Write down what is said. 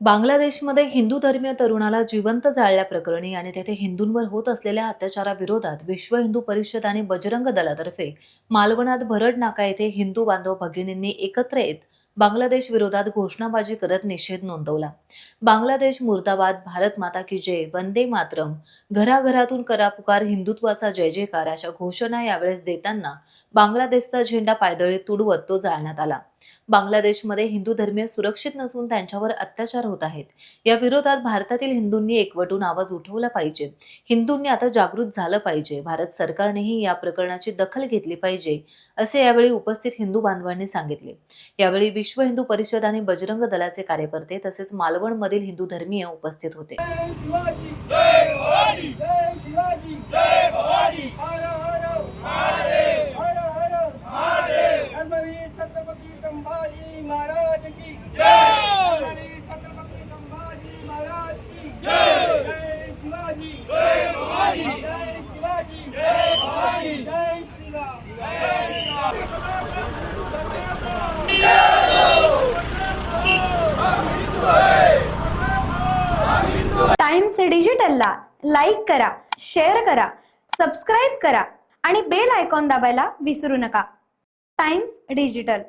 बांगलादेशमध्ये हिंदू धर्मीय तरुणाला जिवंत जाळल्याप्रकरणी आणि तेथे हिंदूंवर होत असलेल्या अत्याचाराविरोधात विश्व हिंदू परिषद आणि बजरंग दलातर्फे मालवणात भरड नाका येथे हिंदू बांधव भगिनींनी एकत्र येत बांगलादेश विरोधात घोषणाबाजी करत निषेध नोंदवला। बांगलादेश मुर्दाबाद, भारत माता की जय, वंदे मातरम, घराघरातून करा पुकार, हिंदुत्वाचा जय जयकार अशा घोषणा यावेळेस देताना बांगलादेशचा झेंडा पायदळी तुडवत तो जाळण्यात आला। बांगलादेशमध्ये हिंदू धर्मीय सुरक्षित नसून त्यांच्यावर अत्याचार होत आहेत। या विरोधात भारतातील हिंदूंनी एकवटून आवाज उठवला पाहिजे। हिंदूंनी आता जागृत झालं पाहिजे। भारत सरकारनेही या प्रकरणाची दखल घेतली पाहिजे, असे यावेळी उपस्थित हिंदू बांधवांनी सांगितले। यावेळी विश्व हिंदू परिषद आणि बजरंग दलाचे कार्यकर्ते तसेच मालवणमधील हिंदू धर्मीय उपस्थित होते। जय शिवाजी, जय भवानी, जय शिवाजी, जय भवानी, हर हर महादेव, हर हर महादेव। धर्मवीर छत्रपती संभाजी महाराज की जय, धर्मवीर छत्रपती संभाजी महाराज की जय। जय शिवाजी, जय भवानी, जय शिवाजी, जय भवानी, जय श्रीराम, जय टाइम्स डिजिटलला लाईक करा, शेअर करा, सबस्क्राईब करा आणि बेल आयकॉन दाबायला विसरू नका। Times digital.